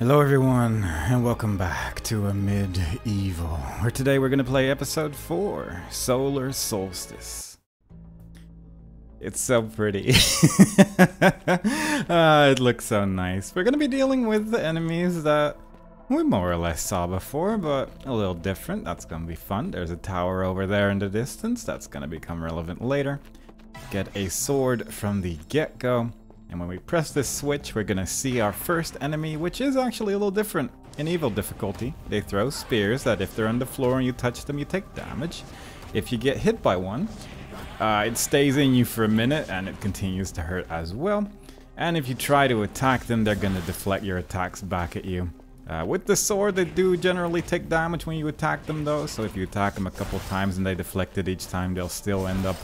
Hello everyone, and welcome back to A Medieval, where today we're going to play episode 4, Solar Solstice. It's so pretty. It looks so nice. We're going to be dealing with the enemies that we more or less saw before, but a little different. That's going to be fun. There's a tower over there in the distance. That's going to become relevant later. Get a sword from the get-go. And when we press this switch, we're gonna see our first enemy, which is actually a little different. In evil difficulty, they throw spears that if they're on the floor and you touch them, you take damage. If you get hit by one, it stays in you for a minute and it continues to hurt as well. And if you try to attack them, they're gonna deflect your attacks back at you. With the sword, they do generally take damage when you attack them though, so if you attack them a couple times and they deflect it each time, they'll still end up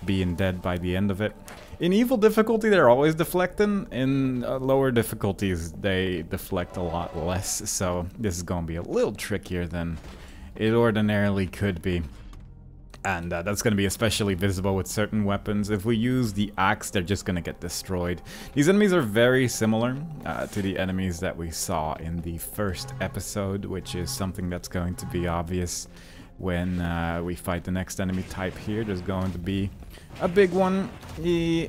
being dead by the end of it. In evil difficulty, they're always deflecting. In lower difficulties, they deflect a lot less. So this is going to be a little trickier than it ordinarily could be. And that's going to be especially visible with certain weapons. If we use the axe, they're just going to get destroyed. These enemies are very similar to the enemies that we saw in the first episode, which is something that's going to be obvious when we fight the next enemy type here. There's going to be a big one.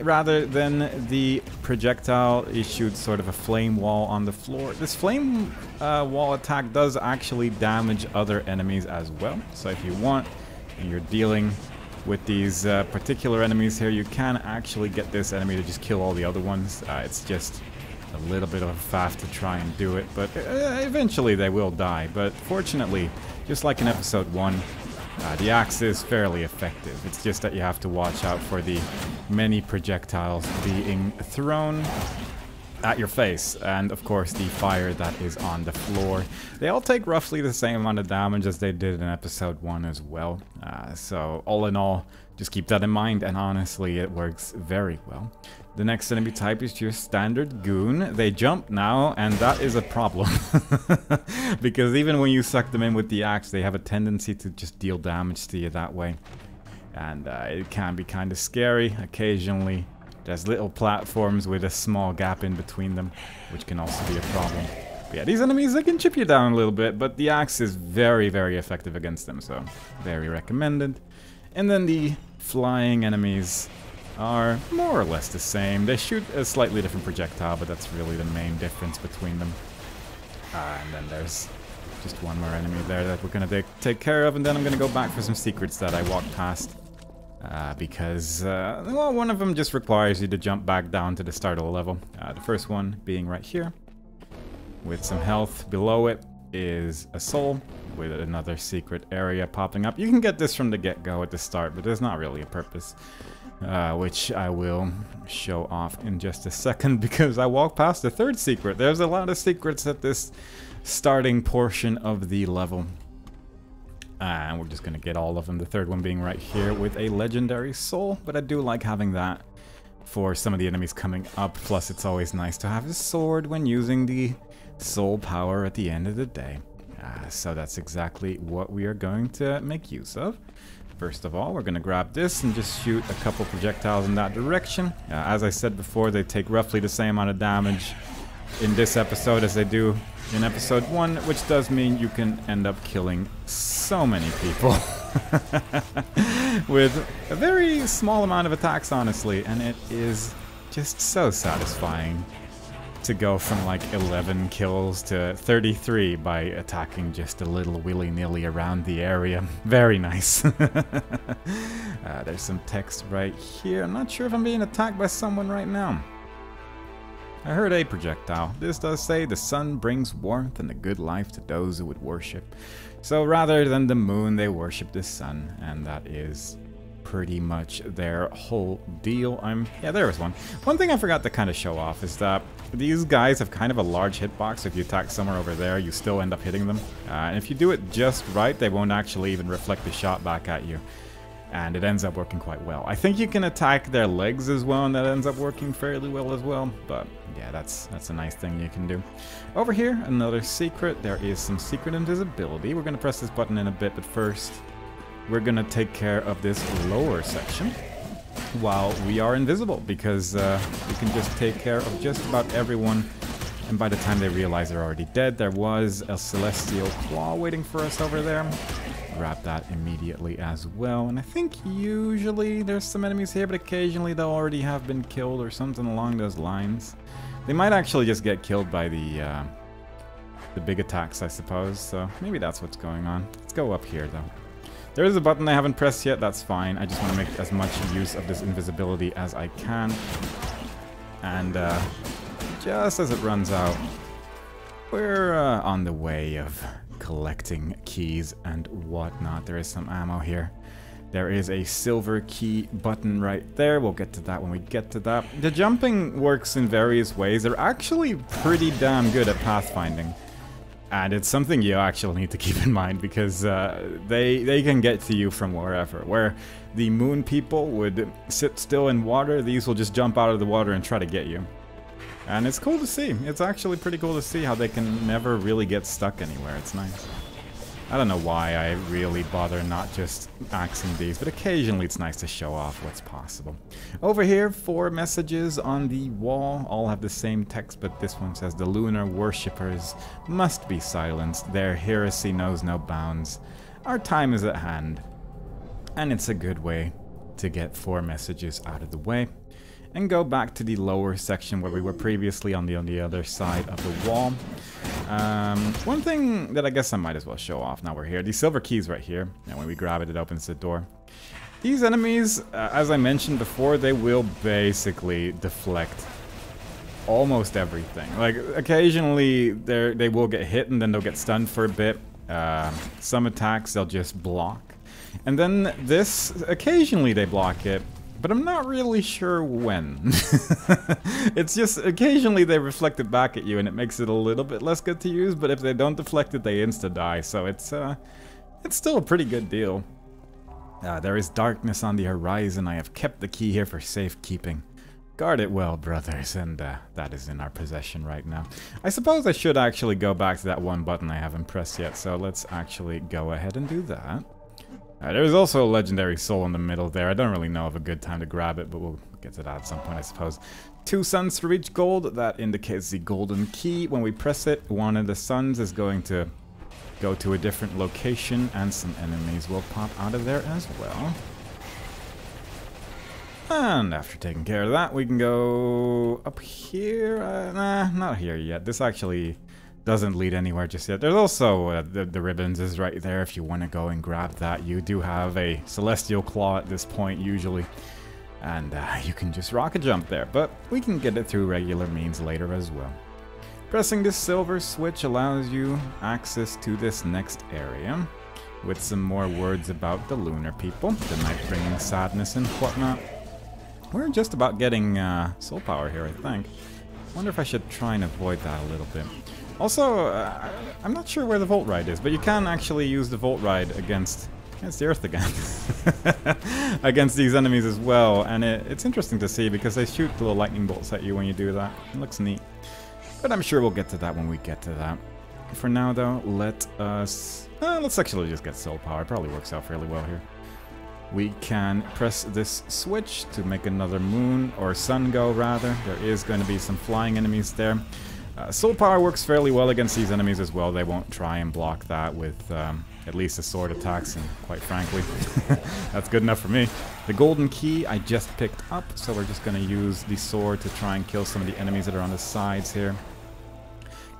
Rather than the projectile, he shoots sort of a flame wall on the floor. This flame wall attack does actually damage other enemies as well. So if you want, and you're dealing with these particular enemies here, you can actually get this enemy to just kill all the other ones. It's just a little bit of a faff to try and do it, but eventually they will die. But fortunately, just like in episode 1, the axe is fairly effective. It's just that you have to watch out for the many projectiles being thrown at your face, and of course the fire that is on the floor. They all take roughly the same amount of damage as they did in episode 1 as well. So all in all, just keep that in mind, and honestly it works very well. The next enemy type is your standard goon. They jump now, and that is a problem. Because even when you suck them in with the axe, they have a tendency to just deal damage to you that way. And it can be kind of scary. Occasionally, there's little platforms with a small gap in between them, which can also be a problem. But yeah, these enemies, they can chip you down a little bit, but the axe is very, very effective against them, so very recommended. And then the flying enemies are more or less the same. They shoot a slightly different projectile, but that's really the main difference between them. And then there's just one more enemy there that we're going to take care of, and then I'm going to go back for some secrets that I walked past. Because, well, one of them just requires you to jump back down to the start of the level. The first one being right here, with some health. Below it is a soul, with another secret area popping up. You can get this from the get-go at the start, but there's not really a purpose. Which I will show off in just a second, because I walked past the third secret. There's a lot of secrets at this starting portion of the level. And we're just going to get all of them. The third one being right here with a legendary soul. But I do like having that for some of the enemies coming up. Plus, it's always nice to have a sword when using the soul power at the end of the day. So that's exactly what we are going to make use of. First of all, we're going to grab this and just shoot a couple projectiles in that direction. As I said before, they take roughly the same amount of damage in this episode as they do in episode 1, which does mean you can end up killing so many people with a very small amount of attacks, honestly, and it is just so satisfying to go from like 11 kills to 33 by attacking just a little willy-nilly around the area. Very nice. There's some text right here. I'm not sure if I'm being attacked by someone right now. I heard a projectile. This does say the sun brings warmth and a good life to those who would worship. So rather than the moon, they worship the sun, and that is pretty much their whole deal. Yeah, there was one. One thing I forgot to kind of show off is that these guys have kind of a large hitbox. If you attack somewhere over there, you still end up hitting them. And if you do it just right, they won't actually even reflect the shot back at you. And it ends up working quite well. I think you can attack their legs as well, and that ends up working fairly well as well. But yeah, that's a nice thing you can do. Over here, another secret. There is some secret invisibility. We're going to press this button in a bit, but first, we're going to take care of this lower section while we are invisible, because we can just take care of just about everyone And by the time they realize they're already dead, there was a Celestial Claw waiting for us over there. Grab that immediately as well. And I think usually there's some enemies here, but occasionally they'll already have been killed or something along those lines. They might actually just get killed by the big attacks, I suppose. So maybe that's what's going on. Let's go up here, though. There is a button I haven't pressed yet. That's fine. I just want to make as much use of this invisibility as I can. And just as it runs out, we're on the way of collecting keys and whatnot. There is some ammo here. There is a silver key button right there. We'll get to that when we get to that. The jumping works in various ways. They're actually pretty damn good at pathfinding. And it's something you actually need to keep in mind because they can get to you from wherever. Where the moon people would sit still in water, these will just jump out of the water and try to get you. And it's cool to see. It's actually pretty cool to see how they can never really get stuck anywhere. It's nice. I don't know why I really bother not just axing these, but occasionally it's nice to show off what's possible. Over here, 4 messages on the wall. All have the same text, but this one says, "The lunar worshippers must be silenced. Their heresy knows no bounds. Our time is at hand." And it's a good way to get 4 messages out of the way. And go back to the lower section where we were previously on the other side of the wall. One thing that I guess I might as well show off now we're here. These silver keys right here. And when we grab it, it opens the door. These enemies, as I mentioned before, they will basically deflect almost everything. Like, occasionally they will get hit and then they'll get stunned for a bit. Some attacks they'll just block. And then this, occasionally they block it. But I'm not really sure when. It's just occasionally they reflect it back at you and it makes it a little bit less good to use, but if they don't deflect it, they insta-die, so it's still a pretty good deal. There is darkness on the horizon. I have kept the key here for safekeeping. Guard it well, brothers, and that is in our possession right now. I suppose I should actually go back to that one button I haven't pressed yet, so let's actually go ahead and do that. There's also a legendary soul in the middle there. I don't really know of a good time to grab it, but we'll get to that at some point, I suppose. 2 suns for each gold. That indicates the golden key. When we press it, one of the suns is going to go to a different location, and some enemies will pop out of there as well. And after taking care of that, we can go up here. Nah, not here yet. This actually doesn't lead anywhere just yet. There's also the ribbons is right there if you want to go and grab that. You do have a Celestial Claw at this point usually, and you can just rocket jump there, but we can get it through regular means later as well. Pressing this silver switch allows you access to this next area with some more words about the lunar people, the night bringing sadness and whatnot. We're just about getting soul power here, I think. Wonder if I should try and avoid that a little bit. Also, I'm not sure where the Volt Ride is, but you can actually use the Volt Ride against the Earth again. Against these enemies as well, and it's interesting to see because they shoot little lightning bolts at you when you do that. It looks neat. But I'm sure we'll get to that when we get to that. For now, though, let's actually just get soul power. It probably works out fairly well here. We can press this switch to make another moon, or sun go, rather. There is going to be some flying enemies there. Soul power works fairly well against these enemies as well. They won't try and block that with at least the sword attacks, and quite frankly, that's good enough for me. The golden key I just picked up, so we're just going to use the sword to try and kill some of the enemies that are on the sides here.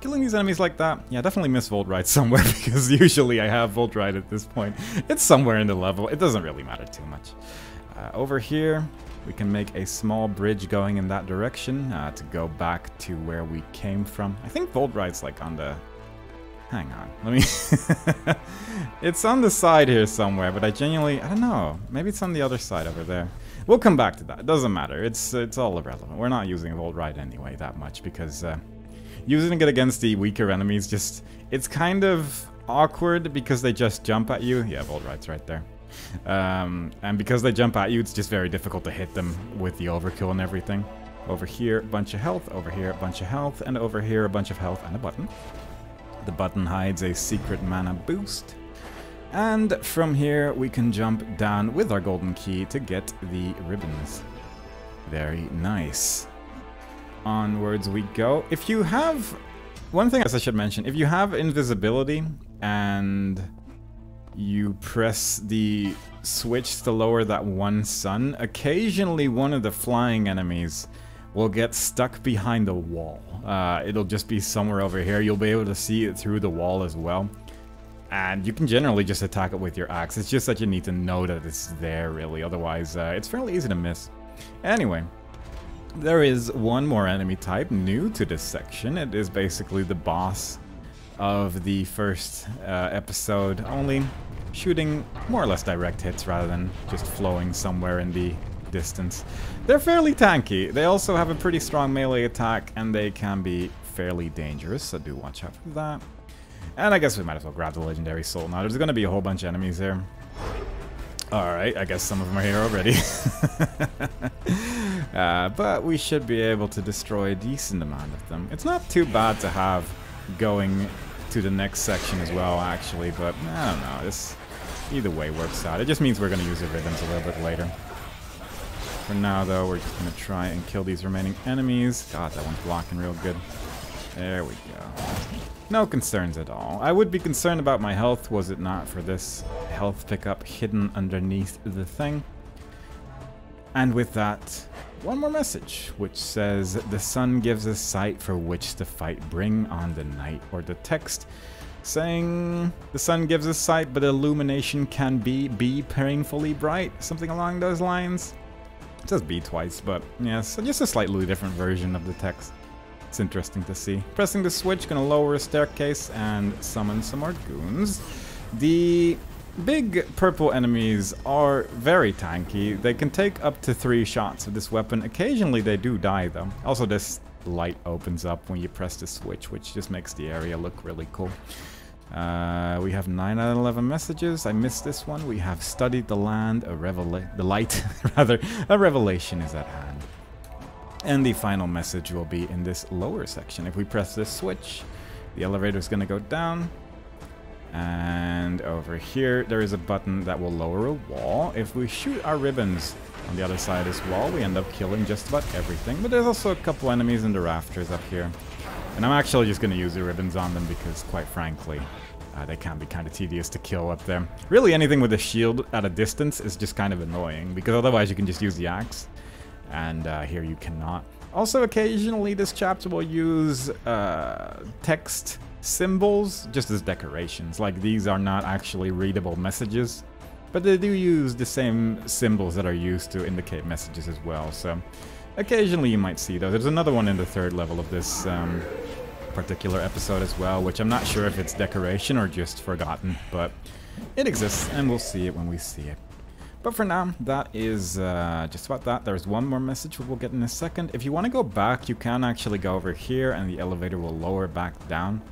Killing these enemies like that, yeah, definitely miss Volt Ride somewhere, because usually I have Volt Ride at this point. It's somewhere in the level. It doesn't really matter too much. Over here, we can make a small bridge going in that direction to go back to where we came from. I think Volt Ride's like on the... Hang on, let me... It's on the side here somewhere, but I don't know. Maybe it's on the other side over there. We'll come back to that. It doesn't matter. It's all irrelevant. We're not using Volt Ride anyway that much, because using it against the weaker enemies just... It's kind of awkward because they just jump at you. Yeah, Volt Ride's right there. And because they jump at you, it's just very difficult to hit them with the overkill and everything. Over here, a bunch of health. Over here, a bunch of health. And over here, a bunch of health and a button. The button hides a secret mana boost. And from here, we can jump down with our golden key to get the ribbons. Very nice. onwards we go. If you have... One thing else I should mention, if you have invisibility and you press the switch to lower that one sun, occasionally one of the flying enemies will get stuck behind the wall. It'll just be somewhere over here. You'll be able to see it through the wall as well. And you can generally just attack it with your axe. It's just that you need to know that it's there, really. Otherwise, it's fairly easy to miss. Anyway. There is one more enemy type new to this section. It is basically the boss of the first episode, only shooting more or less direct hits rather than just flowing somewhere in the distance. They're fairly tanky. They also have a pretty strong melee attack, and they can be fairly dangerous, so do watch out for that. And I guess we might as well grab the legendary soul now. There's going to be a whole bunch of enemies here. Alright, I guess some of them are here already. But we should be able to destroy a decent amount of them. It's not too bad to have going to the next section as well, actually, but I don't know. This either way works out. It just means we're going to use the ribbons a little bit later. For now, though, we're just going to try and kill these remaining enemies. God, that one's blocking real good. There we go. No concerns at all. I would be concerned about my health was it not for this health pickup hidden underneath the thing. And with that, one more message, which says, the sun gives us sight for which to fight, bring on the night. Or the text saying, the sun gives us sight, but illumination can be painfully bright. Something along those lines. It says be twice, but yes, just a slightly different version of the text. It's interesting to see. Pressing the switch, gonna lower a staircase and summon some more goons. The big purple enemies are very tanky. They can take up to 3 shots of this weapon. Occasionally they do die though. Also this light opens up when you press the switch, which just makes the area look really cool. We have 9 out of 11 messages. I missed this one. We have studied the land, the light, rather, a revelation is at hand. And the final message will be in this lower section. If we press this switch, the elevator is going to go down. And over here, there is a button that will lower a wall. If we shoot our ribbons on the other side of this wall, we end up killing just about everything. But there's also a couple enemies in the rafters up here. And I'm actually just going to use the ribbons on them because, quite frankly, they can be kind of tedious to kill up there. Really, anything with a shield at a distance is just kind of annoying, because otherwise you can just use the axe. And here you cannot. Also, occasionally this chapter will use text symbols just as decorations. Like, these are not actually readable messages, but they do use the same symbols that are used to indicate messages as well. So occasionally you might see those. There's another one in the 3rd level of this particular episode as well, which I'm not sure if it's decoration or just forgotten, but it exists and we'll see it when we see it. But for now, that is just about that. There's one more message we'll get in a second. If you want to go back, you can actually go over here and the elevator will lower back down.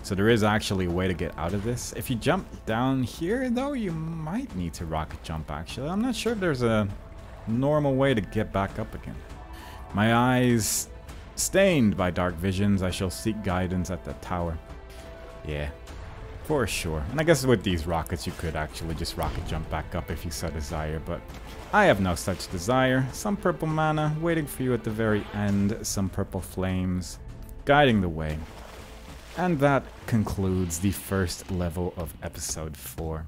So there is actually a way to get out of this. If you jump down here, though, you might need to rocket jump, actually. I'm not sure if there's a normal way to get back up again. My eyes stained by dark visions, I shall seek guidance at the tower. Yeah. For sure. And I guess with these rockets you could actually just rocket jump back up if you so desire, but I have no such desire. Some purple mana waiting for you at the very end, some purple flames guiding the way. And that concludes the first level of episode 4.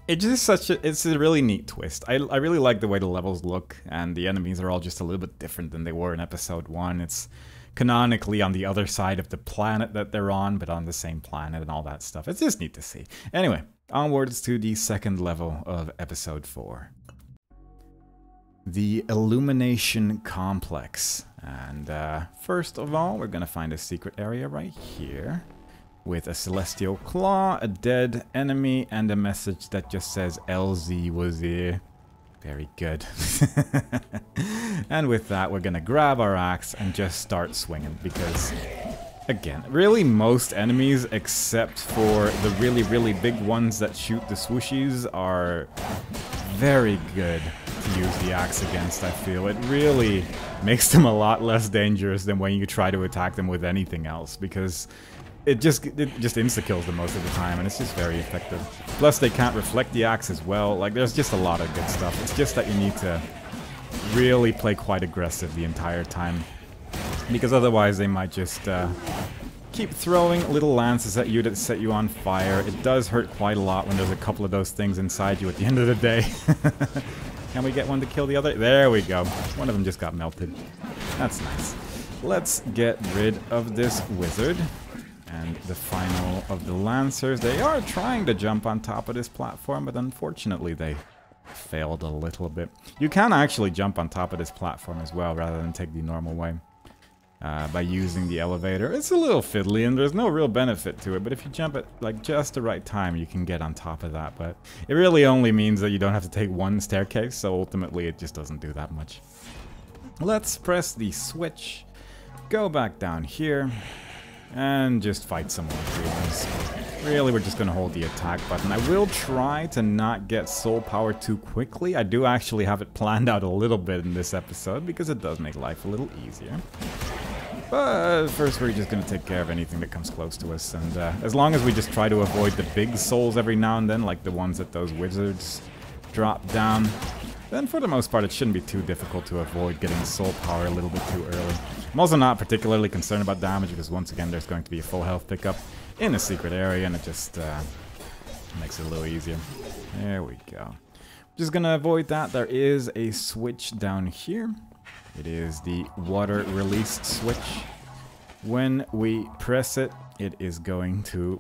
It's a really neat twist. I really like the way the levels look, and the enemies are all just a little bit different than they were in episode 1. It's canonically on the other side of the planet that they're on, but on the same planet and all that stuff. It's just neat to see. Anyway, onwards to the 2nd level of episode 4. The Illumination Complex. And first of all, we're gonna find a secret area right here with a celestial claw, a dead enemy, and a message that just says LZ was here. Very good. And with that, we're gonna grab our axe and just start swinging, because, again, really most enemies, except for the really, really big ones that shoot the swooshies, are very good to use the axe against, I feel. It really makes them a lot less dangerous than when you try to attack them with anything else, because it just insta-kills them most of the time, and it's just very effective. Plus, they can't reflect the axe as well. Like, there's just a lot of good stuff. It's just that you need to really play quite aggressive the entire time. Because otherwise they might just keep throwing little lances at you that set you on fire. It does hurt quite a lot when there's a couple of those things inside you at the end of the day. Can we get one to kill the other? There we go. One of them just got melted. That's nice. Let's get rid of this wizard. And the final of the lancers. They are trying to jump on top of this platform, but unfortunately they failed a little bit. You can actually jump on top of this platform as well, rather than take the normal way. By using the elevator. It's a little fiddly and there's no real benefit to it, but if you jump at like just the right time, you can get on top of that. But it really only means that you don't have to take one staircase, so ultimately it just doesn't do that much. Let's press the switch, go back down here, and just fight some more demons. Really, we're just going to hold the attack button. I will try to not get soul power too quickly. I do actually have it planned out a little bit in this episode, because it does make life a little easier. But first we're just going to take care of anything that comes close to us, and as long as we just try to avoid the big souls every now and then, like the ones that those wizards drop down, then for the most part it shouldn't be too difficult to avoid getting soul power a little bit too early. I'm also not particularly concerned about damage, because once again there's going to be a full health pickup in a secret area, and it just makes it a little easier. There we go. Just going to avoid that. There is a switch down here. It is the water release switch. When we press it, it is going to,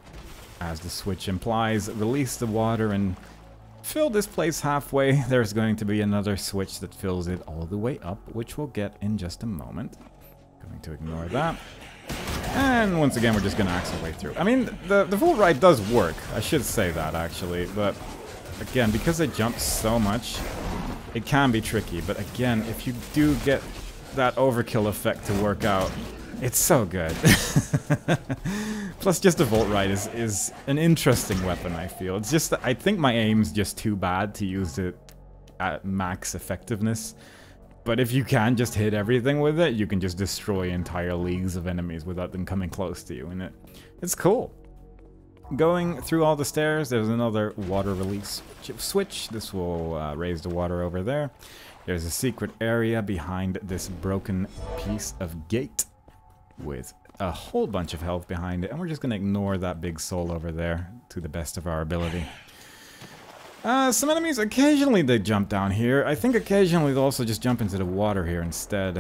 as the switch implies, release the water and fill this place halfway. There's going to be another switch that fills it all the way up, which we'll get in just a moment. Going to ignore that. And once again, we're just going to axe our way through. I mean, the full ride does work. I should say that, actually. But again, because they jump so much, it can be tricky. But again, if you do get that overkill effect to work out, it's so good. Plus, just a Volt Ride is an interesting weapon, I feel. It's just that I think my aim's just too bad to use it at max effectiveness. But if you can just hit everything with it, you can just destroy entire leagues of enemies without them coming close to you. And it's cool. Going through all the stairs, there's another water release switch. This will raise the water over there. There's a secret area behind this broken piece of gate with a whole bunch of health behind it. And we're just going to ignore that big soul over there to the best of our ability. Some enemies, occasionally they jump down here. I think occasionally they'll also just jump into the water here instead,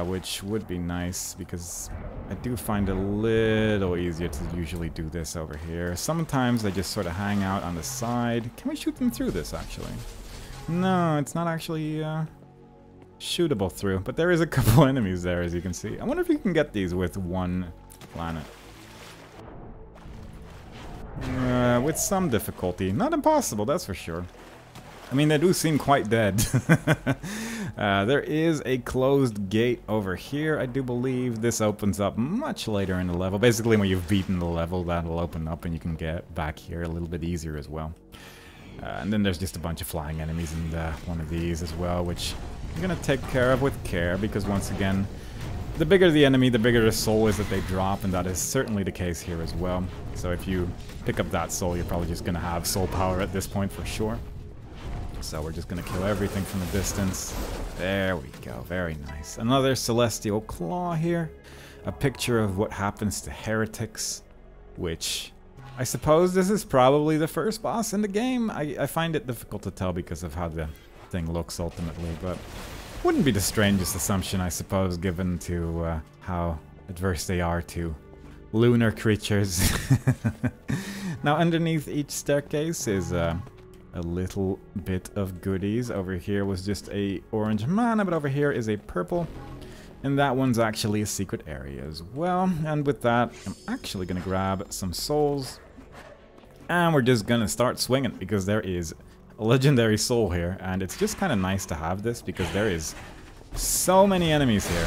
which would be nice because I do find it a little easier to usually do this over here. Sometimes they just sort of hang out on the side. Can we shoot them through this, actually? No, it's not actually shootable through, but there is a couple enemies there, as you can see. I wonder if you can get these with one planet. With some difficulty. Not impossible, that's for sure. I mean, they do seem quite dead. There is a closed gate over here, I do believe. This opens up much later in the level. Basically, when you've beaten the level, that'll open up and you can get back here a little bit easier as well. And then there's just a bunch of flying enemies in one of these as well, which I'm going to take care of with care, because once again, the bigger the enemy, the bigger the soul is that they drop, and that is certainly the case here as well. So if you pick up that soul, you're probably just going to have soul power at this point for sure. So we're just going to kill everything from a distance. There we go, very nice. Another celestial claw here. A picture of what happens to heretics, which I suppose this is probably the first boss in the game. I find it difficult to tell because of how the thing looks ultimately, but wouldn't be the strangest assumption, I suppose, given to how adverse they are to lunar creatures. Now, underneath each staircase is a little bit of goodies. Over here was just a orange mana, but over here is a purple. And that one's actually a secret area as well. And with that, I'm actually going to grab some souls. And we're just going to start swinging, because there is a legendary soul here, and it's just kind of nice to have this because there is so many enemies here.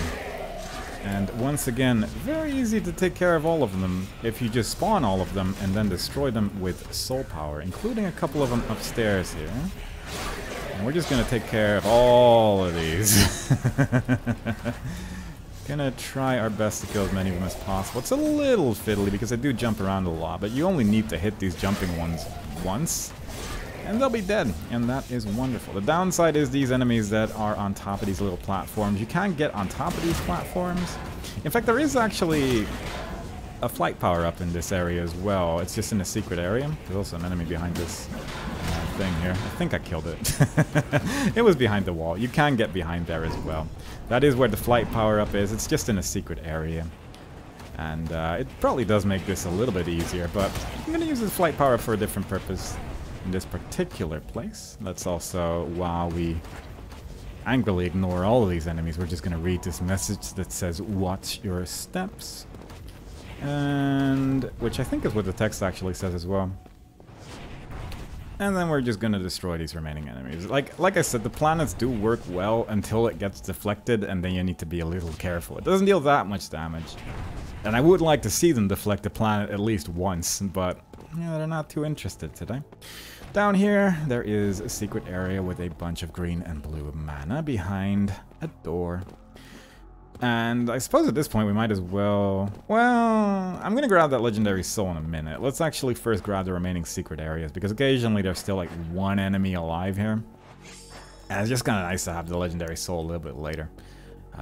And once again, very easy to take care of all of them if you just spawn all of them and then destroy them with soul power, including a couple of them upstairs here. And we're just going to take care of all of these. Gonna try our best to kill as many of them as possible. It's a little fiddly because they do jump around a lot, but you only need to hit these jumping ones once. and they'll be dead, and that is wonderful. The downside is these enemies that are on top of these little platforms. You can't get on top of these platforms. In fact, there is actually a flight power-up in this area as well. It's just in a secret area. There's also an enemy behind this thing here. I think I killed it. It was behind the wall. You can get behind there as well. That is where the flight power-up is. It's just in a secret area. And it probably does make this a little bit easier, but I'm going to use the flight power-up for a different purpose in this particular place. Let's also, while we angrily ignore all of these enemies, we're just going to read this message that says, "Watch your steps." And which I think is what the text actually says as well. And then we're just gonna destroy these remaining enemies. Like I said, the planets do work well until it gets deflected, and then you need to be a little careful. It doesn't deal that much damage. And I would like to see them deflect the planet at least once, but yeah, they're not too interested today. Down here, there is a secret area with a bunch of green and blue mana behind a door. And I suppose at this point we might as well... Well, I'm going to grab that legendary soul in a minute. Let's actually first grab the remaining secret areas, because occasionally there's still like one enemy alive here. And it's just kind of nice to have the legendary soul a little bit later.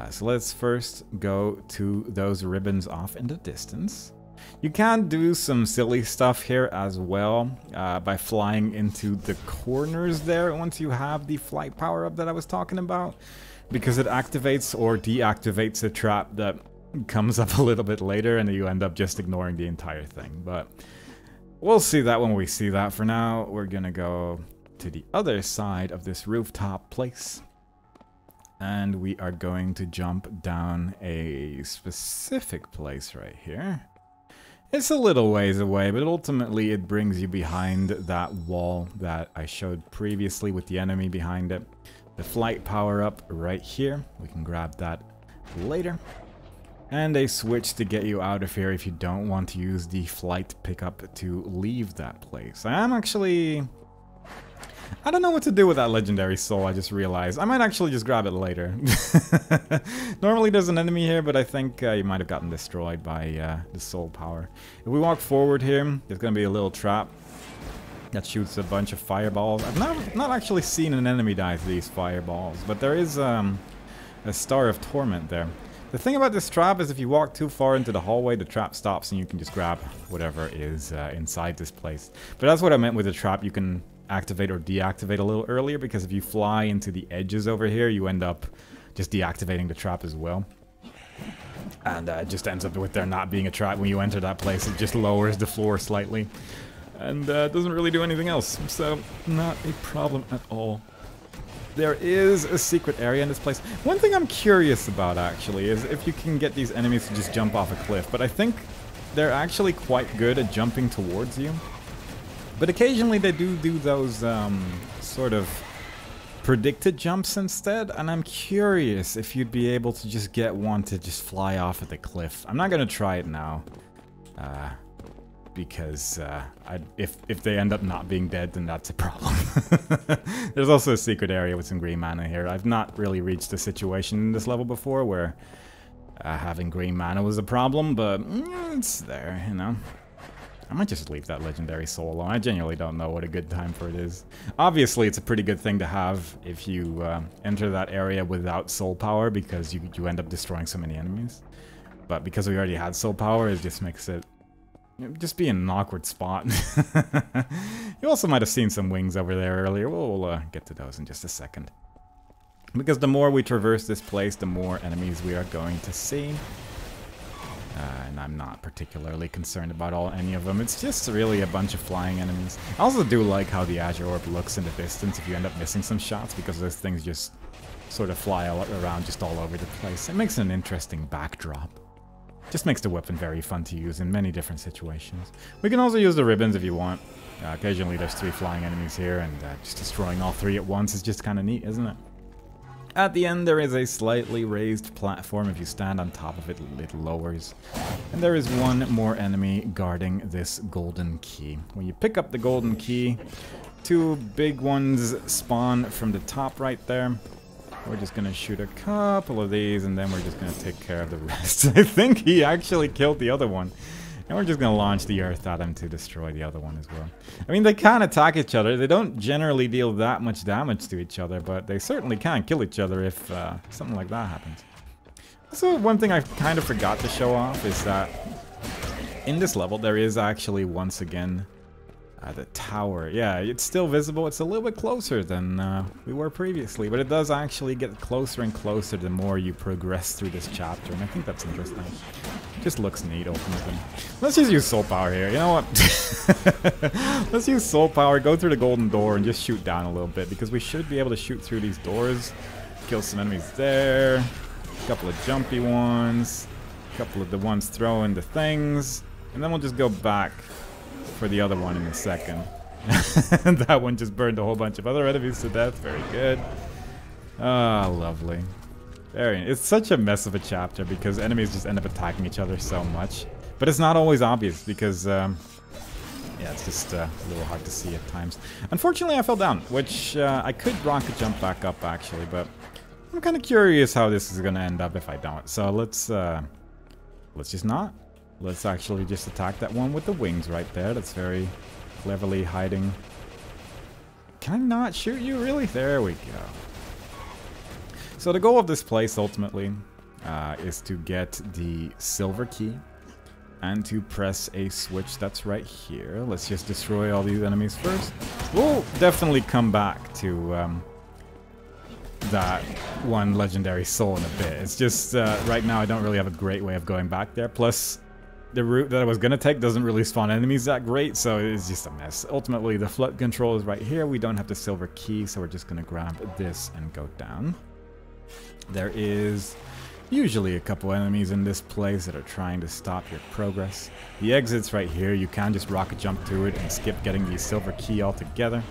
So let's first go to those ribbons off in the distance. You can do some silly stuff here as well by flying into the corners there once you have the flight power up that I was talking about. Because it activates or deactivates a trap that comes up a little bit later, and you end up just ignoring the entire thing. But we'll see that when we see that. For now, we're gonna go to the other side of this rooftop place. And we are going to jump down a specific place right here. It's a little ways away, but ultimately it brings you behind that wall that I showed previously with the enemy behind it. The flight power up right here. We can grab that later. And a switch to get you out of here if you don't want to use the flight pickup to leave that place. I don't know what to do with that legendary soul, I just realized. I might actually just grab it later. Normally there's an enemy here, but I think you might have gotten destroyed by the soul power. If we walk forward here, there's going to be a little trap that shoots a bunch of fireballs. I've not actually seen an enemy die to these fireballs, but there is a Star of Torment there. The thing about this trap is if you walk too far into the hallway, the trap stops and you can just grab whatever is inside this place. But that's what I meant with the trap. You can activate or deactivate a little earlier, because if you fly into the edges over here, you end up just deactivating the trap as well. And it just ends up with there not being a trap when you enter that place. It just lowers the floor slightly. And doesn't really do anything else, so not a problem at all. There is a secret area in this place. One thing I'm curious about, actually, is if you can get these enemies to just jump off a cliff. But I think they're actually quite good at jumping towards you. But occasionally they do those sort of predicted jumps instead. And I'm curious if you'd be able to just get one to just fly off at the cliff. I'm not going to try it now. Because if they end up not being dead, then that's a problem. There's also a secret area with some green mana here. I've not really reached a situation in this level before where having green mana was a problem, but it's there, you know. I might just leave that legendary soul alone. I genuinely don't know what a good time for it is. Obviously, it's a pretty good thing to have if you enter that area without soul power, because you end up destroying so many enemies. But because we already had soul power, it just makes it just be in an awkward spot. You also might have seen some wings over there earlier. We'll get to those in just a second. Because the more we traverse this place, the more enemies we are going to see. And I'm not particularly concerned about any of them. It's just really a bunch of flying enemies. I also do like how the Azure Orb looks in the distance if you end up missing some shots, because those things just sort of fly around just all over the place. It makes an interesting backdrop. Just makes the weapon very fun to use in many different situations. We can also use the ribbons if you want. Occasionally there's 3 flying enemies here, and just destroying all 3 at once is just kind of neat, isn't it? At the end there is a slightly raised platform. If you stand on top of it, it lowers. And there is one more enemy guarding this golden key. When you pick up the golden key, 2 big ones spawn from the top right there. We're just gonna shoot a couple of these, and then we're just gonna take care of the rest. I think he actually killed the other one. And we're just gonna launch the Earth at them to destroy the other one as well. I mean, they can attack each other. They don't generally deal that much damage to each other, but they certainly can kill each other if something like that happens. So one thing I kind of forgot to show off is that in this level, there is actually, once again, the tower. Yeah, it's still visible. It's a little bit closer than we were previously, but it does actually get closer and closer the more you progress through this chapter, and I think that's interesting. Just looks neat, ultimately. Let's just use soul power here. You know what? Let's use soul power, go through the golden door, and just shoot down a little bit, because we should be able to shoot through these doors. Kill some enemies there. A couple of jumpy ones. A couple of the ones throwing the things. And then we'll just go back for the other one in a second. And that one just burned a whole bunch of other enemies to death. Very good. Ah, lovely. It's such a mess of a chapter because enemies just end up attacking each other so much. But it's not always obvious because, yeah, it's just a little hard to see at times. Unfortunately, I fell down, which I could rocket jump back up, actually, but I'm kind of curious how this is going to end up if I don't. So let's just not. Let's actually just attack that one with the wings right there. That's very cleverly hiding. Can I not shoot you, really? There we go. So the goal of this place, ultimately, is to get the silver key and to press a switch that's right here. Let's just destroy all these enemies first. We'll definitely come back to that one legendary soul in a bit. It's just, right now I don't really have a great way of going back there. Plus, the route that I was going to take doesn't really spawn enemies that great, so it's just a mess. Ultimately, the flood control is right here. We don't have the silver key, so we're just going to grab this and go down. There is usually a couple enemies in this place that are trying to stop your progress. The exit's right here. You can just rocket jump to it and skip getting the silver key altogether.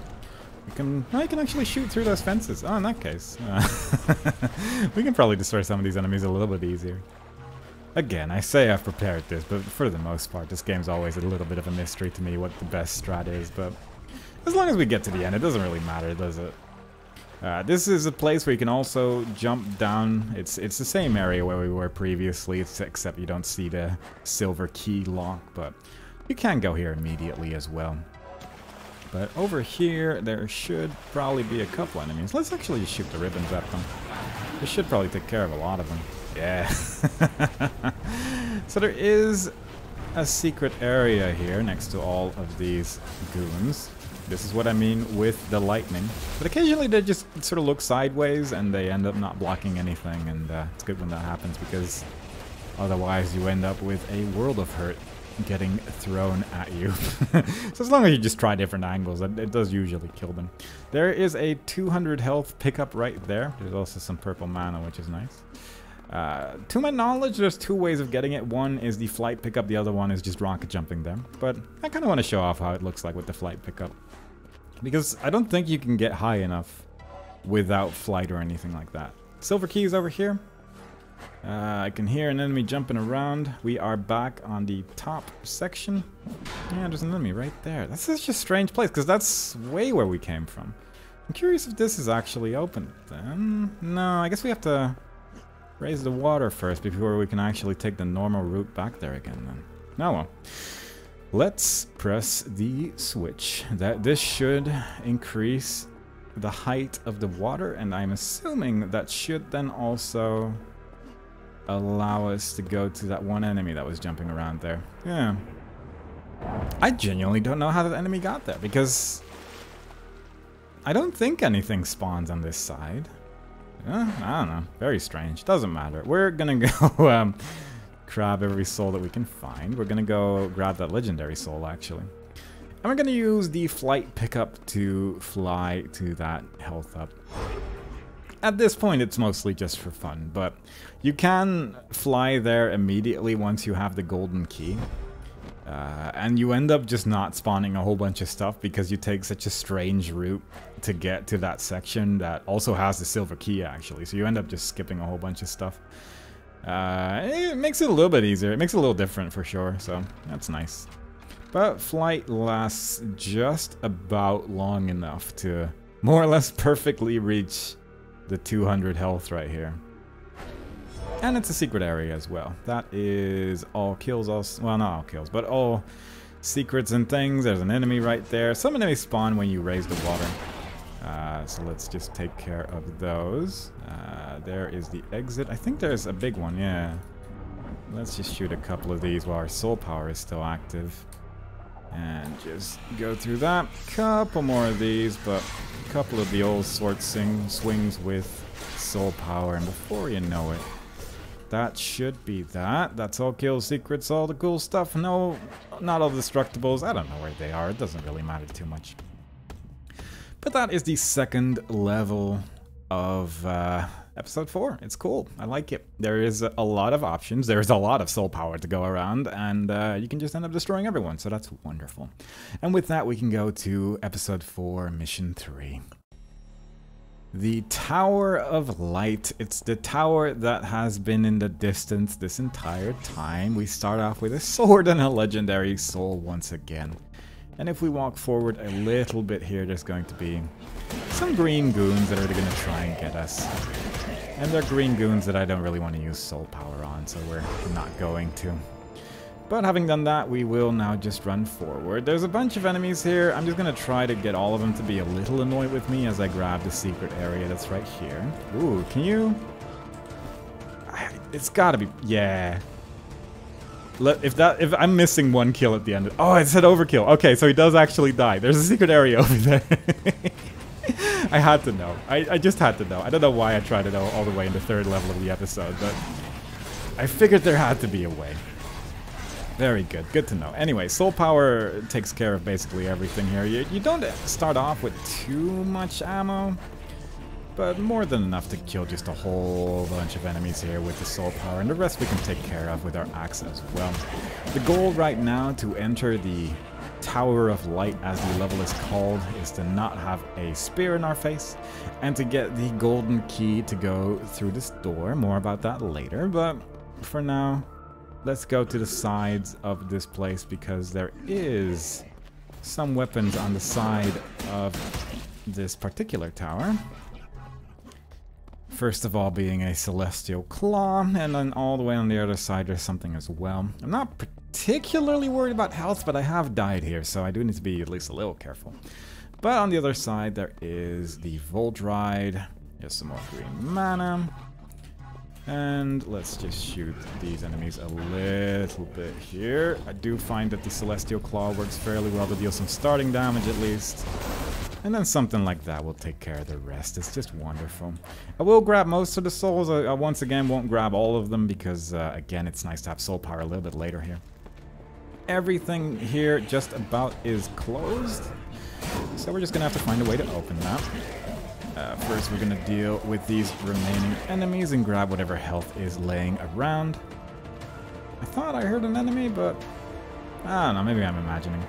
I can actually shoot through those fences. Oh, in that case. We can probably destroy some of these enemies a little bit easier. Again, I say I've prepared this, but for the most part, this game's always a little bit of a mystery to me what the best strat is, but as long as we get to the end, it doesn't really matter, does it? This is a place where you can also jump down. It's the same area where we were previously, except you don't see the silver key lock, but you can go here immediately as well. But over here, there should probably be a couple enemies. Let's actually just shoot the ribbons at them. This should probably take care of a lot of them. Yeah. So there is a secret area here next to all of these goons. This is what I mean with the lightning. But occasionally they just sort of look sideways and they end up not blocking anything. And it's good when that happens because otherwise you end up with a world of hurt getting thrown at you. So as long as you just try different angles, it does usually kill them. There is a 200 health pickup right there. There's also some purple mana, which is nice. To my knowledge, there's two ways of getting it. One is the flight pickup, the other one is just rocket jumping them. But I kind of want to show off how it looks like with the flight pickup. Because I don't think you can get high enough without flight or anything like that. Silver key is over here. I can hear an enemy jumping around. We are back on the top section. Yeah, there's an enemy right there. That's such a strange place, because that's way where we came from. I'm curious if this is actually open then. No, I guess we have to raise the water first before we can actually take the normal route back there again then. Oh well. Let's press the switch. This should increase the height of the water, and I'm assuming that should then also allow us to go to that one enemy that was jumping around there. Yeah. I genuinely don't know how that enemy got there, because I don't think anything spawns on this side. I don't know. Very strange. Doesn't matter. We're gonna go grab every soul that we can find. We're gonna go grab that legendary soul, actually. And we're gonna use the flight pickup to fly to that health up. At this point, it's mostly just for fun, but you can fly there immediately once you have the golden key. And you end up just not spawning a whole bunch of stuff because you take such a strange route to get to that section that also has the silver key, actually. So you end up just skipping a whole bunch of stuff. It makes it a little bit easier. It makes it a little different for sure, so that's nice. But flight lasts just about long enough to more or less perfectly reach the 200 health right here. And it's a secret area as well. That is all kills, well, not all kills, but all secrets and things. There's an enemy right there. Some enemies spawn when you raise the water. So let's just take care of those. There is the exit. I think there's a big one, yeah. Let's just shoot a couple of these while our soul power is still active. And just go through that. Couple more of these, but a couple of the old sword swings with soul power. And before you know it, that should be that. That's all kill secrets, all the cool stuff. No, not all destructibles. I don't know where they are. It doesn't really matter too much. But that is the second level of episode 4. It's cool. I like it. There is a lot of options. There's a lot of soul power to go around, and you can just end up destroying everyone, so that's wonderful. And with that, we can go to episode 4, mission 3. The Tower of Light. It's the tower that has been in the distance this entire time. We start off with a sword and a legendary soul once again. And if we walk forward a little bit here, there's going to be some green goons that are going to try and get us. And they're green goons that I don't really want to use soul power on, so we're not going to. But having done that, we will now just run forward. There's a bunch of enemies here. I'm just going to try to get all of them to be a little annoyed with me as I grab the secret area that's right here. Ooh, can you... It's got to be... Yeah. If I'm missing one kill at the end... Oh, it said overkill. Okay, so he does actually die. There's a secret area over there. I had to know. I just had to know. I don't know why I tried to know all the way in the 3rd level of the episode, but I figured there had to be a way. Very good. Good to know. Anyway, soul power takes care of basically everything here. You don't start off with too much ammo, but more than enough to kill just a whole bunch of enemies here with the soul power, and the rest we can take care of with our axe as well. The goal right now to enter the Tower of Light, as the level is called, is to not have a spear in our face, and to get the golden key to go through this door. More about that later, but for now, let's go to the sides of this place, because there is some weapons on the side of this particular tower. First of all being a Celestial Claw, and then all the way on the other side there's something as well. I'm not particularly worried about health, but I have died here, so I do need to be at least a little careful. But on the other side there is the Volt Ride. Here's some more green mana. And let's just shoot these enemies a little bit here. I do find that the Celestial Claw works fairly well to deal some starting damage at least. And then something like that will take care of the rest. It's just wonderful. I will grab most of the souls. I once again won't grab all of them because, again, it's nice to have soul power a little bit later here. Everything here just about is closed. So we're just going to have to find a way to open that. First, we're going to deal with these remaining enemies and grab whatever health is laying around. I thought I heard an enemy, but I don't know, maybe I'm imagining.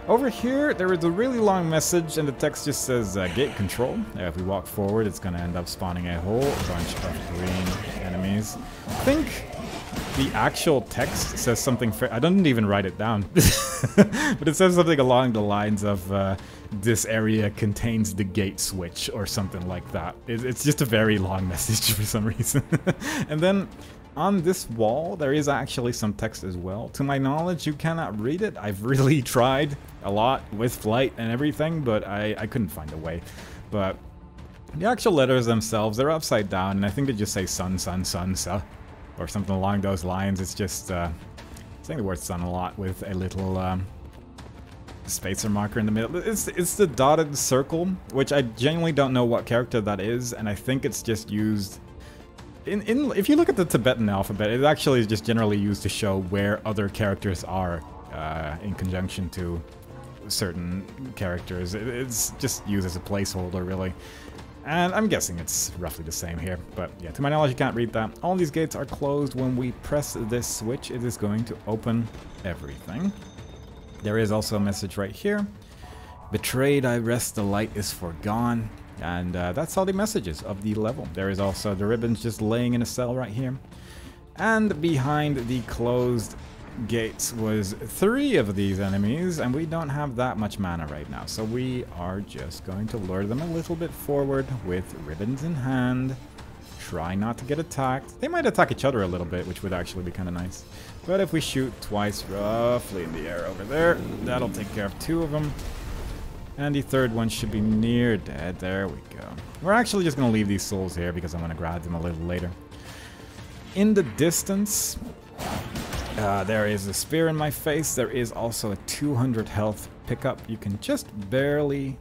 Over here, there is a really long message, and the text just says gate control. If we walk forward, it's going to end up spawning a whole bunch of green enemies. I think the actual text says something I didn't even write it down. But it says something along the lines of this area contains the gate switch or something like that. It's just a very long message for some reason. And then on this wall, there is actually some text as well. To my knowledge, you cannot read it. I've really tried a lot with flight and everything, but I couldn't find a way. But the actual letters themselves, they're upside down, and I think they just say sun, sun, sun, so, or something along those lines. It's just saying the word sun a lot with a little spacer marker in the middle. It's the dotted circle, which I genuinely don't know what character that is, and I think it's just used... if you look at the Tibetan alphabet, it actually is just generally used to show where other characters are in conjunction to certain characters. It's just used as a placeholder, really. And I'm guessing it's roughly the same here. But yeah, to my knowledge, you can't read that. All these gates are closed. When we press this switch, it is going to open everything. There is also a message right here. Betrayed, I rest, the light is forgone. And that's all the messages of the level. There is also the ribbons just laying in a cell right here. And behind the closed gates was 3 of these enemies, and we don't have that much mana right now. So we are just going to lure them a little bit forward with ribbons in hand, try not to get attacked. They might attack each other a little bit, which would actually be kind of nice. But if we shoot twice roughly in the air over there, that'll take care of 2 of them. And the third one should be near dead. There we go. We're actually just going to leave these souls here because I'm going to grab them a little later. In the distance, there is a spear in my face. There is also a 200 health pickup. You can just barely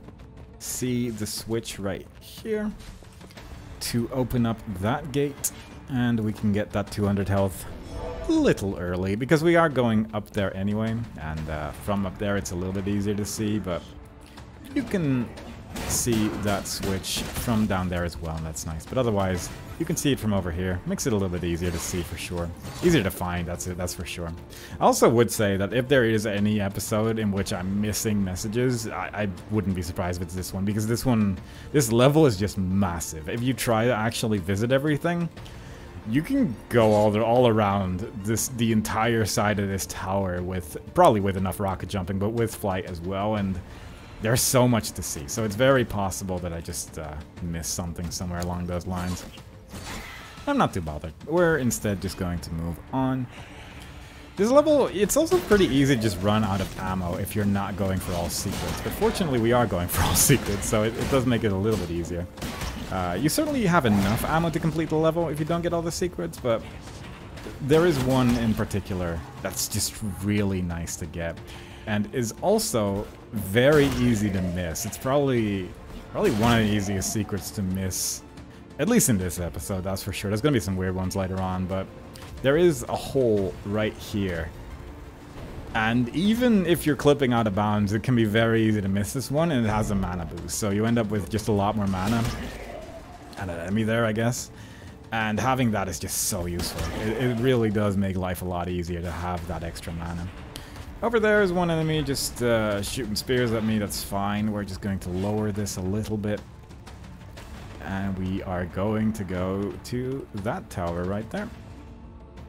see the switch right here to open up that gate, and we can get that 200 health a little early because we are going up there anyway, and from up there it's a little bit easier to see, but you can see that switch from down there as well, and that's nice. But otherwise, you can see it from over here. Makes it a little bit easier to see for sure. Easier to find, that's for sure. I also would say that if there is any episode in which I'm missing messages, I wouldn't be surprised if it's this one, because this level is just massive. If you try to actually visit everything, you can go all around the entire side of this tower probably with enough rocket jumping, but with flight as well, and there's so much to see. So it's very possible that I just missed something somewhere along those lines. I'm not too bothered. We're instead just going to move on. This level, it's also pretty easy to just run out of ammo if you're not going for all secrets. But fortunately, we are going for all secrets, so it does make it a little bit easier. You certainly have enough ammo to complete the level if you don't get all the secrets, but there is one in particular that's just really nice to get, and is also very easy to miss. It's probably one of the easiest secrets to miss, at least in this episode, that's for sure. There's gonna be some weird ones later on, but there is a hole right here. And even if you're clipping out of bounds, it can be very easy to miss this one, and it has a mana boost. So you end up with just a lot more mana. And an enemy there, I guess. And having that is just so useful. It really does make life a lot easier to have that extra mana. Over there is one enemy just shooting spears at me. That's fine. We're just going to lower this a little bit. And we are going to go to that tower right there,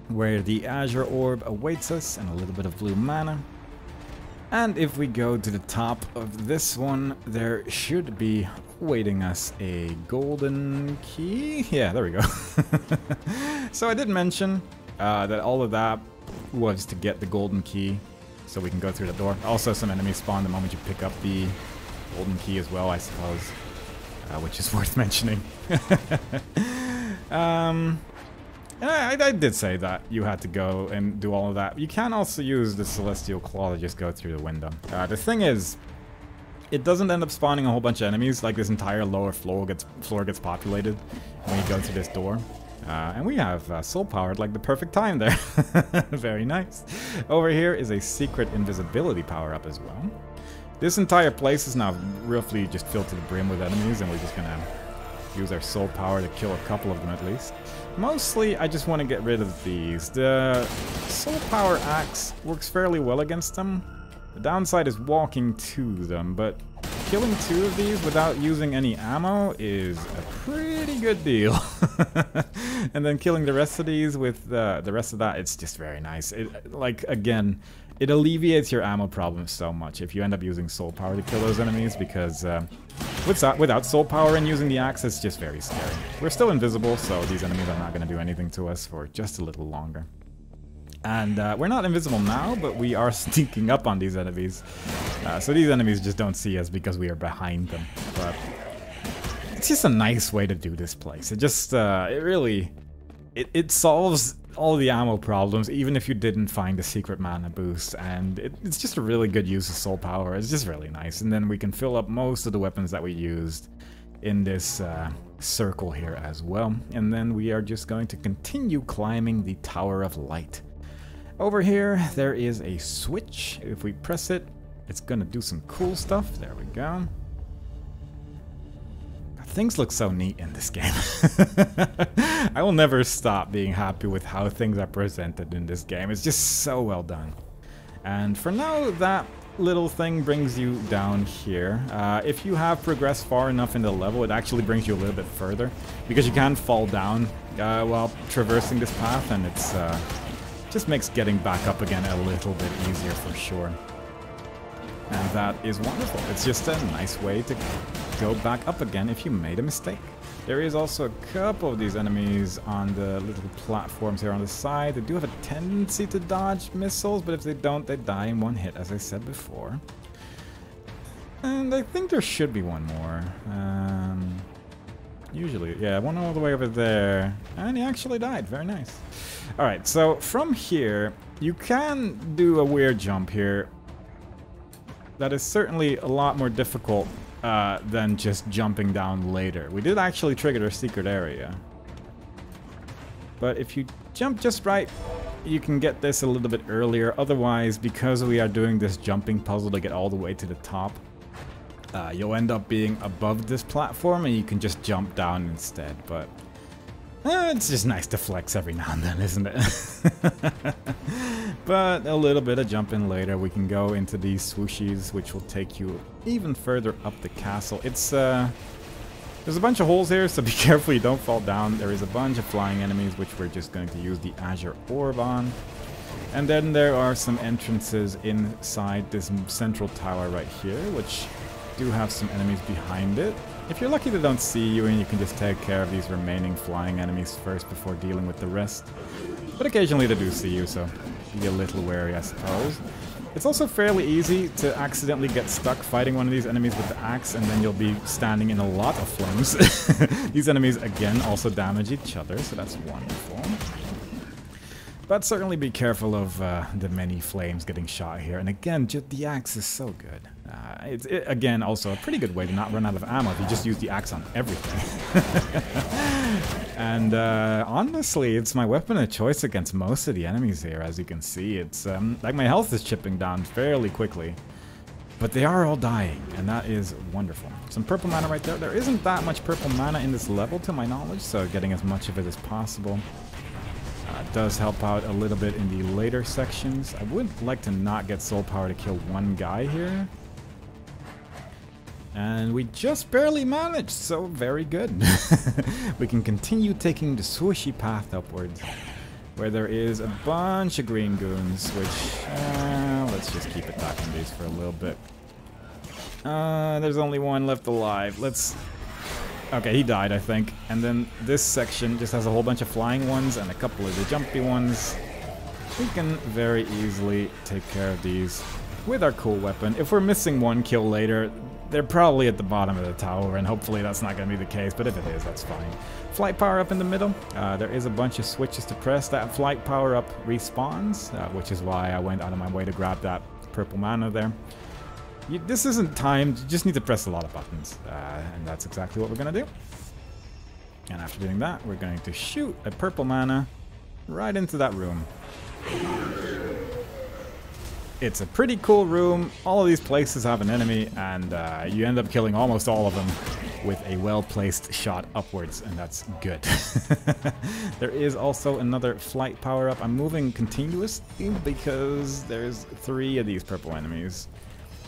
where the Azure Orb awaits us and a little bit of blue mana. And if we go to the top of this one, there should be waiting us a golden key. Yeah, there we go. So I did mention that all of that was to get the golden key so we can go through the door. Also, some enemies spawn the moment you pick up the golden key as well, I suppose, which is worth mentioning. I did say that you had to go and do all of that. You can also use the Celestial Claw to just go through the window. The thing is, it doesn't end up spawning a whole bunch of enemies. Like, this entire lower floor gets populated when you go through this door. And we have soul power at like the perfect time there. Very nice. Over here is a secret invisibility power up as well. This entire place is now roughly just filled to the brim with enemies, and we're just gonna use our soul power to kill a couple of them at least. Mostly, I just want to get rid of these. The soul power axe works fairly well against them. The downside is walking to them, but killing 2 of these without using any ammo is a pretty good deal. And then killing the rest of these with the rest of that, it's just very nice. Like, again, it alleviates your ammo problem so much if you end up using soul power to kill those enemies, because without soul power and using the axe, it's just very scary. We're still invisible, so these enemies are not going to do anything to us for just a little longer. And we're not invisible now, but we are sneaking up on these enemies. So these enemies just don't see us because we are behind them. But it's just a nice way to do this place. It just, it solves all the ammo problems, even if you didn't find the secret mana boost. And it's just a really good use of soul power. It's just really nice. And then we can fill up most of the weapons that we used in this circle here as well. And then we are just going to continue climbing the Tower of Light. Over here, there is a switch. If we press it, it's gonna do some cool stuff. There we go. Things look so neat in this game. I will never stop being happy with how things are presented in this game. It's just so well done. And for now, that little thing brings you down here. If you have progressed far enough in the level, it actually brings you a little bit further, because you can fall down while traversing this path, and it's just makes getting back up again a little bit easier for sure. And that is wonderful. It's just a nice way to go back up again if you made a mistake. There is also a couple of these enemies on the little platforms here on the side. They do have a tendency to dodge missiles, but if they don't, they die in one hit, as I said before. And I think there should be one more. Usually, yeah, one all the way over there. And he actually died. Very nice. Alright, so from here, you can do a weird jump here. That is certainly a lot more difficult than just jumping down later. We did actually trigger a secret area. But if you jump just right, you can get this a little bit earlier. Otherwise, because we are doing this jumping puzzle to get all the way to the top, you'll end up being above this platform and you can just jump down instead. But it's just nice to flex every now and then, isn't it? But a little bit of jumping later, we can go into these swooshies, which will take you even further up the castle. It's there's a bunch of holes here, so be careful you don't fall down. There is a bunch of flying enemies, which we're just going to use the Azure Orb on. And then there are some entrances inside this central tower right here, which do have some enemies behind it. If you're lucky, they don't see you, and you can just take care of these remaining flying enemies first before dealing with the rest. But occasionally they do see you, so be a little wary, I suppose. It's also fairly easy to accidentally get stuck fighting one of these enemies with the axe, and then you'll be standing in a lot of flames. These enemies, again, also damage each other, so that's wonderful. But certainly be careful of the many flames getting shot here. And again, just the axe is so good. It's again, also a pretty good way to not run out of ammo if you just use the axe on everything. And honestly, it's my weapon of choice against most of the enemies here. As you can see, it's like my health is chipping down fairly quickly. But they are all dying, and that is wonderful. Some purple mana right there. There isn't that much purple mana in this level to my knowledge, so getting as much of it as possible does help out a little bit in the later sections. I would like to not get soul power to kill one guy here. And we just barely managed, so very good. We can continue taking the swooshy path upwards, where there is a bunch of green goons, which, let's just keep attacking these for a little bit. There's only one left alive. Okay, he died, I think. And then this section just has a whole bunch of flying ones and a couple of the jumpy ones. We can very easily take care of these with our cool weapon. If we're missing one kill later, they're probably at the bottom of the tower, and hopefully that's not going to be the case, but if it is, that's fine. Flight power up in the middle. There is a bunch of switches to press. That flight power up respawns, which is why I went out of my way to grab that purple mana there. This isn't timed, you just need to press a lot of buttons, and that's exactly what we're going to do. And after doing that, we're going to shoot a purple mana right into that room. It's a pretty cool room. All of these places have an enemy, and you end up killing almost all of them with a well-placed shot upwards, and that's good. There is also another flight power-up. I'm moving continuously because there's 3 of these purple enemies.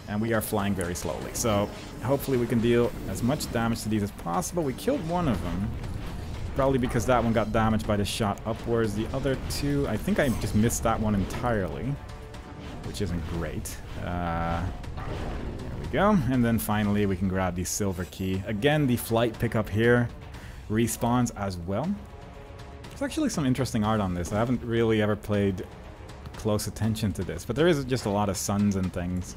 And we are flying very slowly, so hopefully we can deal as much damage to these as possible. We killed one of them, probably because that one got damaged by the shot upwards. The other 2, I think I just missed that one entirely, which isn't great. There we go, and then finally we can grab the silver key. Again, the flight pickup here respawns as well. There's actually some interesting art on this. I haven't really ever paid close attention to this, but there is just a lot of suns and things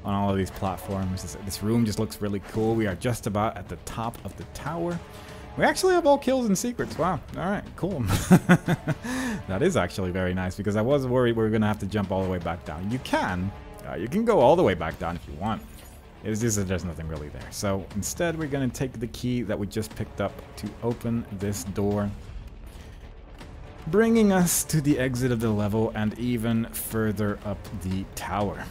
on all of these platforms. This room just looks really cool. We are just about at the top of the tower. We actually have all kills and secrets. Wow. Alright, cool. That is actually very nice, because I was worried we were going to have to jump all the way back down. You can go all the way back down if you want. It's just that there's nothing really there. So instead we're going to take the key that we just picked up to open this door, bringing us to the exit of the level and even further up the tower.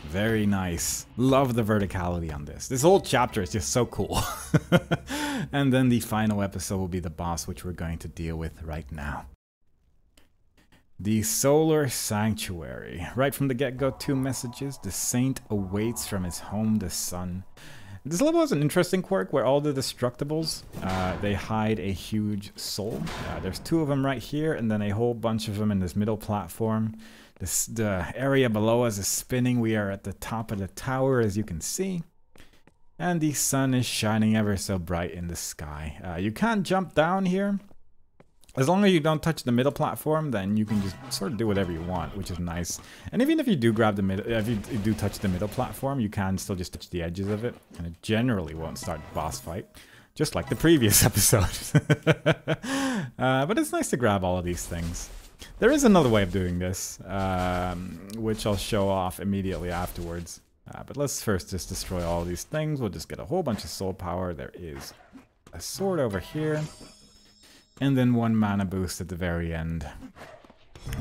Very nice. Love the verticality on this. This whole chapter is just so cool. And then the final episode will be the boss, which we're going to deal with right now. The Solar Sanctuary. Right from the get-go, 2 messages. The Saint awaits from his home the sun. This level has an interesting quirk where all the destructibles, they hide a huge soul. There's 2 of them right here, and then a whole bunch of them in this middle platform. The area below us is spinning. We are at the top of the tower, as you can see. And the sun is shining ever so bright in the sky. You can't jump down here. As long as you don't touch the middle platform, then you can just sort of do whatever you want, which is nice. And even if you do grab the middle, if you do touch the middle platform, you can still just touch the edges of it, and it generally won't start the boss fight, just like the previous episode. But it's nice to grab all of these things. There is another way of doing this, which I'll show off immediately afterwards. But let's first just destroy all of these things. We'll just get a whole bunch of soul power. There is a sword over here. And then 1 mana boost at the very end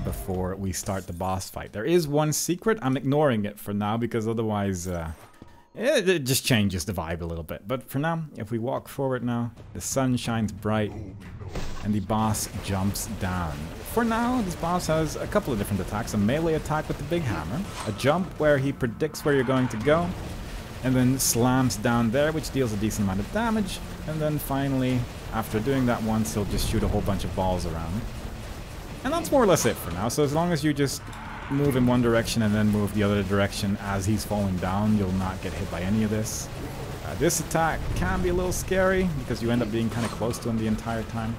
before we start the boss fight. There is one secret. I'm ignoring it for now because otherwise it just changes the vibe a little bit. But for now, if we walk forward now, the sun shines bright and the boss jumps down. For now, this boss has a couple of different attacks. A melee attack with the big hammer, a jump where he predicts where you're going to go, and then slams down there, which deals a decent amount of damage. And then finally, after doing that once, he'll just shoot a whole bunch of balls around. And that's more or less it for now. So as long as you just move in one direction and then move the other direction as he's falling down, you'll not get hit by any of this. This attack can be a little scary because you end up being kind of close to him the entire time.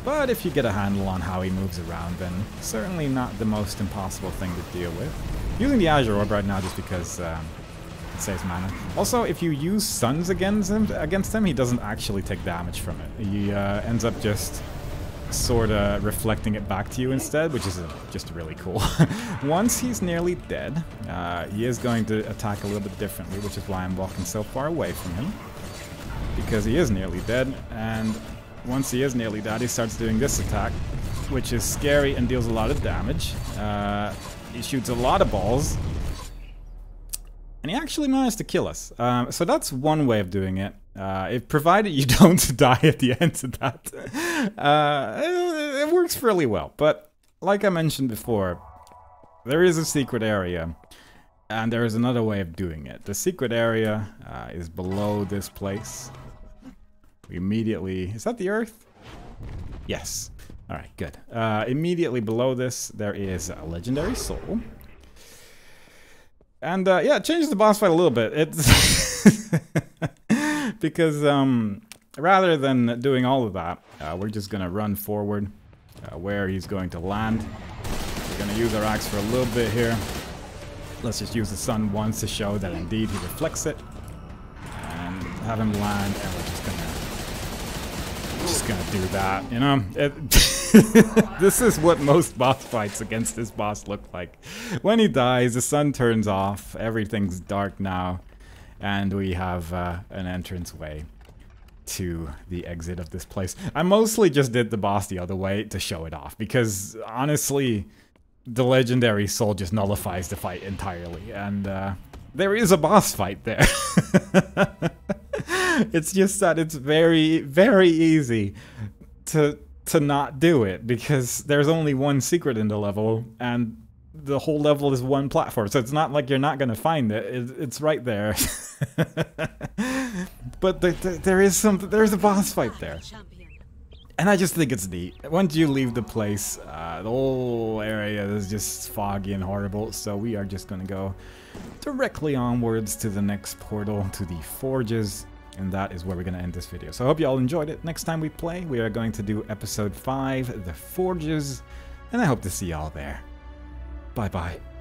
But if you get a handle on how he moves around, then certainly not the most impossible thing to deal with. Using the Azure Orb right now just because it saves mana. Also, if you use Suns against him, he doesn't actually take damage from it. He ends up just sort of reflecting it back to you instead, which is just really cool. Once he's nearly dead, he is going to attack a little bit differently, which is why I'm walking so far away from him. Because he is nearly dead, and once he is nearly dead, he starts doing this attack, which is scary and deals a lot of damage. He shoots a lot of balls. And he actually managed to kill us. So that's one way of doing it. If provided you don't die at the end of that. It works fairly well. But like I mentioned before, there is a secret area. And there is another way of doing it. The secret area is below this place. We immediately... Is that the Earth? Yes. Alright, good. Immediately below this, there is a legendary soul. And yeah, it changes the boss fight a little bit. It's because rather than doing all of that, we're just gonna run forward where he's going to land. We're gonna use our axe for a little bit here. Let's just use the sun once to show that indeed he reflects it, and have him land. And we're just gonna do that. You know, this is what most boss fights against this boss look like. When he dies, the sun turns off, everything's dark now, and we have an entranceway to the exit of this place. I mostly just did the boss the other way to show it off, because honestly, the legendary soul just nullifies the fight entirely, and there is a boss fight there. It's just that it's very, very easy to not do it, because there's only one secret in the level, and the whole level is one platform, so it's not like you're not gonna find it. It's right there. But there's a boss fight there, and I just think it's neat. Once you leave the place, the whole area is just foggy and horrible, so we are just gonna go directly onwards to the next portal, to the Forges. And that is where we're going to end this video. So I hope you all enjoyed it. Next time we play, we are going to do episode 5, The Forges. And I hope to see y'all there. Bye-bye.